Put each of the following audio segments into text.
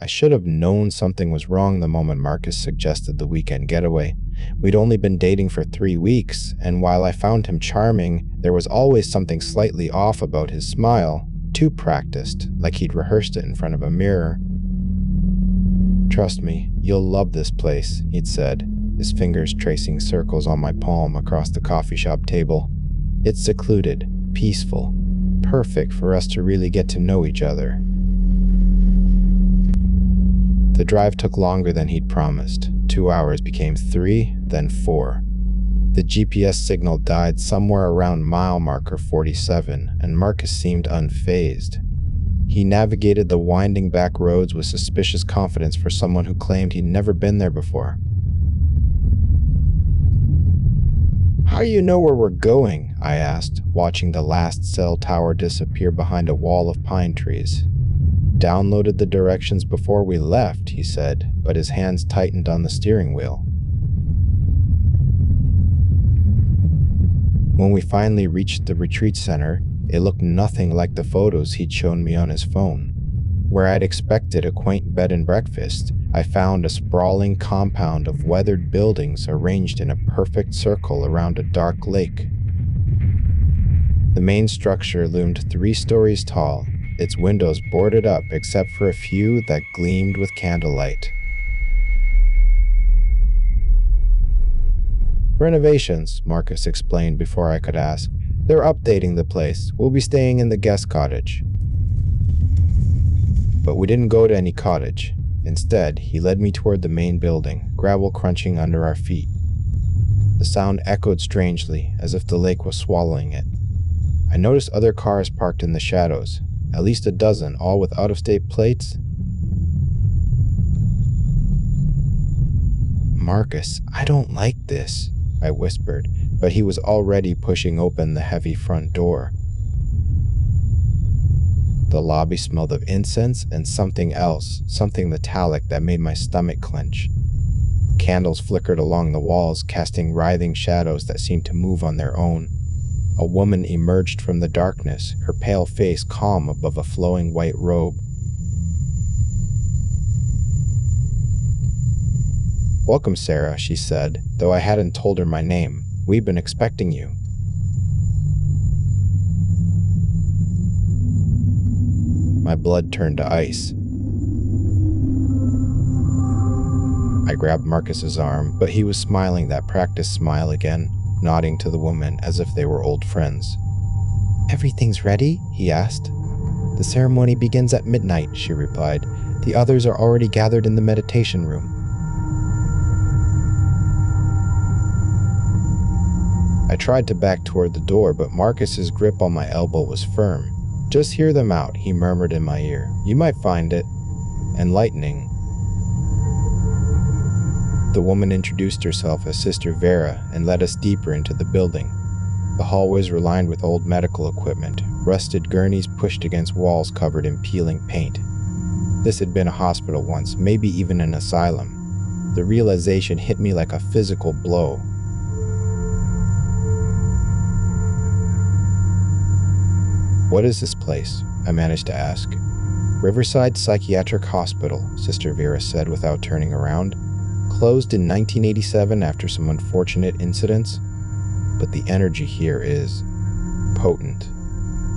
I should have known something was wrong the moment Marcus suggested the weekend getaway. We'd only been dating for 3 weeks, and while I found him charming, there was always something slightly off about his smile, too practiced, like he'd rehearsed it in front of a mirror. "Trust me, you'll love this place," he'd said, his fingers tracing circles on my palm across the coffee shop table. "It's secluded, peaceful, perfect for us to really get to know each other." The drive took longer than he'd promised. 2 hours became 3, then 4. The GPS signal died somewhere around mile marker 47, and Marcus seemed unfazed. He navigated the winding back roads with suspicious confidence for someone who claimed he'd never been there before. "How do you know where we're going?" I asked, watching the last cell tower disappear behind a wall of pine trees. "Downloaded the directions before we left," he said, but his hands tightened on the steering wheel. When we finally reached the retreat center, it looked nothing like the photos he'd shown me on his phone. Where I'd expected a quaint bed and breakfast, I found a sprawling compound of weathered buildings arranged in a perfect circle around a dark lake. The main structure loomed 3 stories tall, its windows boarded up except for a few that gleamed with candlelight. "Renovations," Marcus explained before I could ask. "They're updating the place. We'll be staying in the guest cottage." But we didn't go to any cottage. Instead, he led me toward the main building, gravel crunching under our feet. The sound echoed strangely, as if the lake was swallowing it. I noticed other cars parked in the shadows, at least a dozen, all with out-of-state plates. "Marcus, I don't like this," I whispered, but he was already pushing open the heavy front door. The lobby smelled of incense and something else, something metallic that made my stomach clench. Candles flickered along the walls, casting writhing shadows that seemed to move on their own. A woman emerged from the darkness, her pale face calm above a flowing white robe. "Welcome, Sarah," she said, though I hadn't told her my name. "We've been expecting you." My blood turned to ice. I grabbed Marcus's arm, but he was smiling that practiced smile again, nodding to the woman as if they were old friends. "Everything's ready?" he asked. "The ceremony begins at midnight," she replied. "The others are already gathered in the meditation room." I tried to back toward the door, but Marcus's grip on my elbow was firm. "Just hear them out," he murmured in my ear. "You might find it enlightening." The woman introduced herself as Sister Vera and led us deeper into the building. The hallways were lined with old medical equipment, rusted gurneys pushed against walls covered in peeling paint. This had been a hospital once, maybe even an asylum. The realization hit me like a physical blow. "What is this place?" I managed to ask. "Riverside Psychiatric Hospital," Sister Vera said without turning around. "Closed in 1987 after some unfortunate incidents. But the energy here is potent.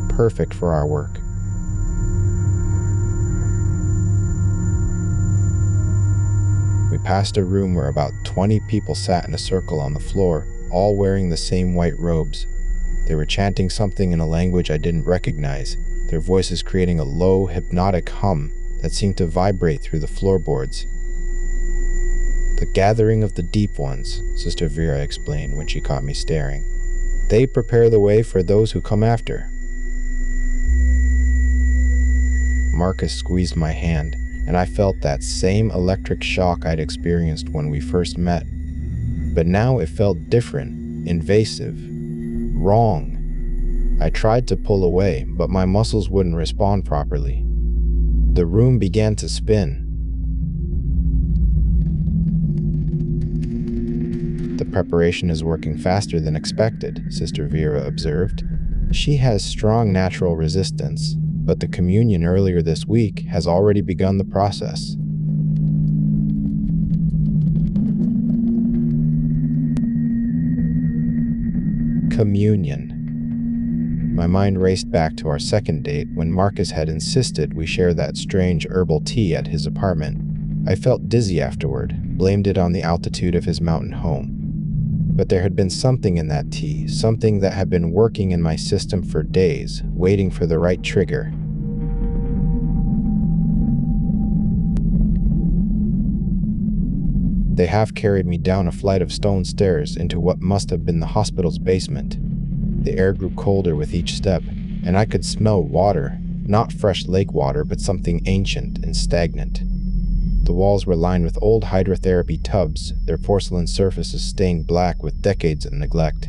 Perfect for our work." We passed a room where about 20 people sat in a circle on the floor, all wearing the same white robes. They were chanting something in a language I didn't recognize, their voices creating a low, hypnotic hum that seemed to vibrate through the floorboards. "The gathering of the deep ones," Sister Vera explained when she caught me staring. "They prepare the way for those who come after." Marcus squeezed my hand, and I felt that same electric shock I'd experienced when we first met. But now it felt different, invasive. Wrong. I tried to pull away, but my muscles wouldn't respond properly. The room began to spin. "The preparation is working faster than expected," Sister Vera observed. "She has strong natural resistance, but the communion earlier this week has already begun the process. Communion. My mind raced back to our second date when Marcus had insisted we share that strange herbal tea at his apartment. I felt dizzy afterward, blamed it on the altitude of his mountain home. But there had been something in that tea, something that had been working in my system for days, waiting for the right trigger. They half carried me down a flight of stone stairs into what must have been the hospital's basement. The air grew colder with each step, and I could smell water, not fresh lake water, but something ancient and stagnant. The walls were lined with old hydrotherapy tubs, their porcelain surfaces stained black with decades of neglect.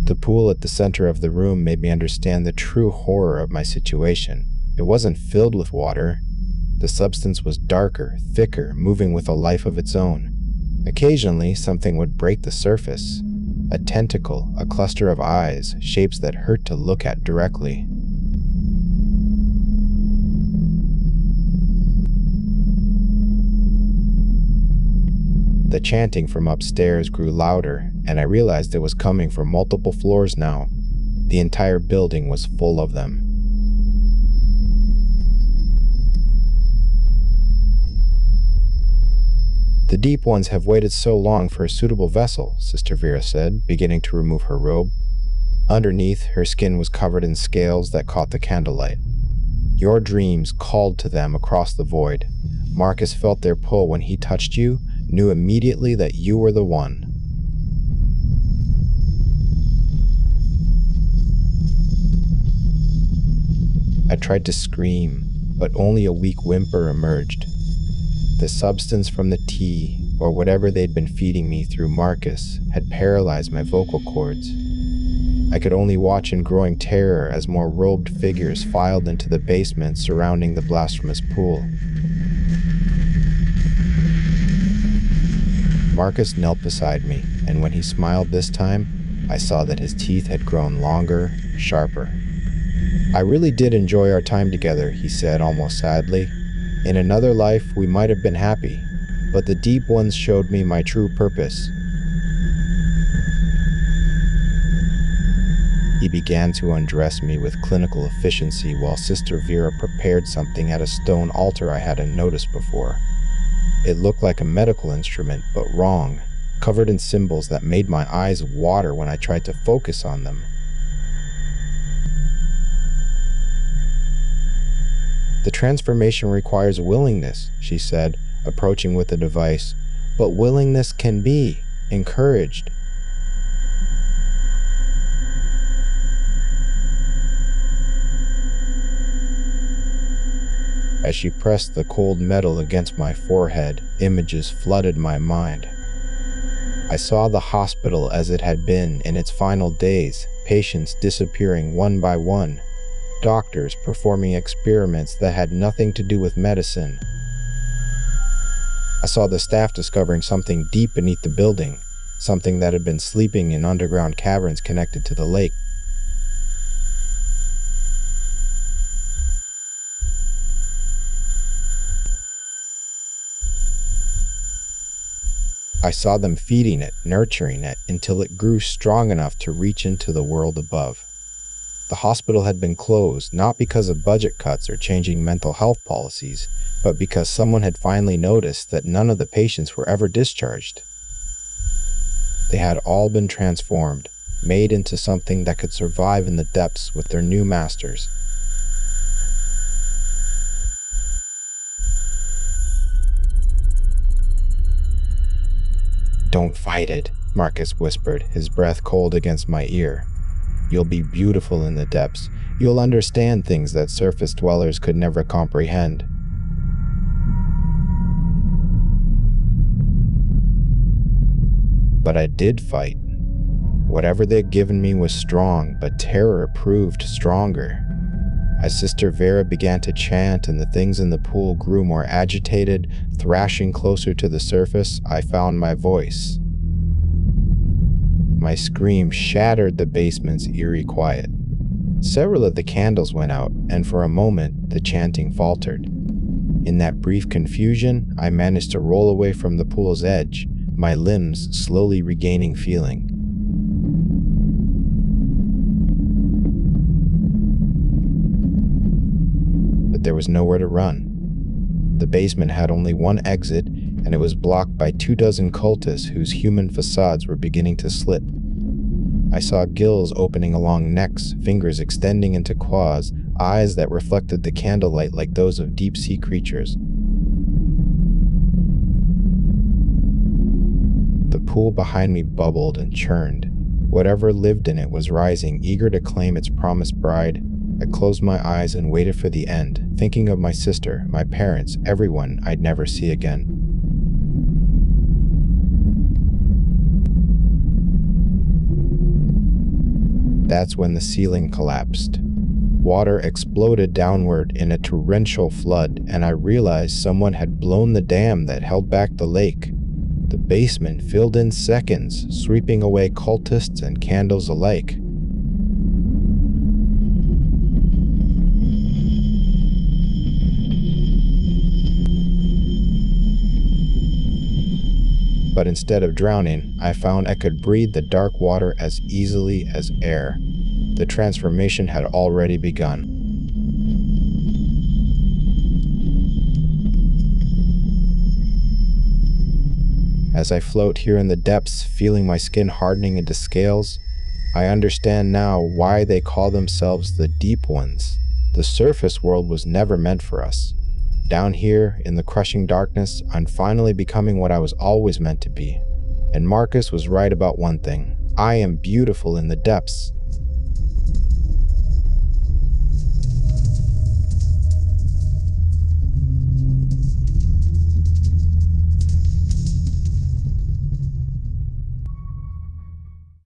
The pool at the center of the room made me understand the true horror of my situation. It wasn't filled with water. The substance was darker, thicker, moving with a life of its own. Occasionally, something would break the surface. A tentacle, a cluster of eyes, shapes that hurt to look at directly. The chanting from upstairs grew louder, and I realized it was coming from multiple floors now. The entire building was full of them. The deep ones have waited so long for a suitable vessel, Sister Vera said, beginning to remove her robe. Underneath, her skin was covered in scales that caught the candlelight. Your dreams called to them across the void. Marcus felt their pull when he touched you, knew immediately that you were the one. I tried to scream, but only a weak whimper emerged. The substance from the tea, or whatever they'd been feeding me through Marcus, had paralyzed my vocal cords. I could only watch in growing terror as more robed figures filed into the basement surrounding the blasphemous pool. Marcus knelt beside me, and when he smiled this time, I saw that his teeth had grown longer, sharper. "I really did enjoy our time together," he said almost sadly. "In another life, we might have been happy, but the deep ones showed me my true purpose." He began to undress me with clinical efficiency while Sister Vera prepared something at a stone altar I hadn't noticed before. It looked like a medical instrument, but wrong, covered in symbols that made my eyes water when I tried to focus on them. "The transformation requires willingness," she said, approaching with the device, "but willingness can be encouraged." As she pressed the cold metal against my forehead, images flooded my mind. I saw the hospital as it had been in its final days, patients disappearing one by one, doctors performing experiments that had nothing to do with medicine. I saw the staff discovering something deep beneath the building, something that had been sleeping in underground caverns connected to the lake. I saw them feeding it, nurturing it, until it grew strong enough to reach into the world above. The hospital had been closed, not because of budget cuts or changing mental health policies, but because someone had finally noticed that none of the patients were ever discharged. They had all been transformed, made into something that could survive in the depths with their new masters. "Don't fight it," Marcus whispered, his breath cold against my ear. "You'll be beautiful in the depths. You'll understand things that surface dwellers could never comprehend." But I did fight. Whatever they'd given me was strong, but terror proved stronger. As Sister Vera began to chant and the things in the pool grew more agitated, thrashing closer to the surface, I found my voice. My scream shattered the basement's eerie quiet. Several of the candles went out, and for a moment, the chanting faltered. In that brief confusion, I managed to roll away from the pool's edge, my limbs slowly regaining feeling. But there was nowhere to run. The basement had only one exit, and it was blocked by 24 cultists whose human facades were beginning to slip. I saw gills opening along necks, fingers extending into claws, eyes that reflected the candlelight like those of deep-sea creatures. The pool behind me bubbled and churned. Whatever lived in it was rising, eager to claim its promised bride. I closed my eyes and waited for the end, thinking of my sister, my parents, everyone I'd never see again. That's when the ceiling collapsed. Water exploded downward in a torrential flood, and I realized someone had blown the dam that held back the lake. The basement filled in seconds, sweeping away cultists and candles alike. But instead of drowning, I found I could breathe the dark water as easily as air. The transformation had already begun. As I float here in the depths, feeling my skin hardening into scales, I understand now why they call themselves the Deep Ones. The surface world was never meant for us. Down here, in the crushing darkness, I'm finally becoming what I was always meant to be. And Marcus was right about one thing. I am beautiful in the depths.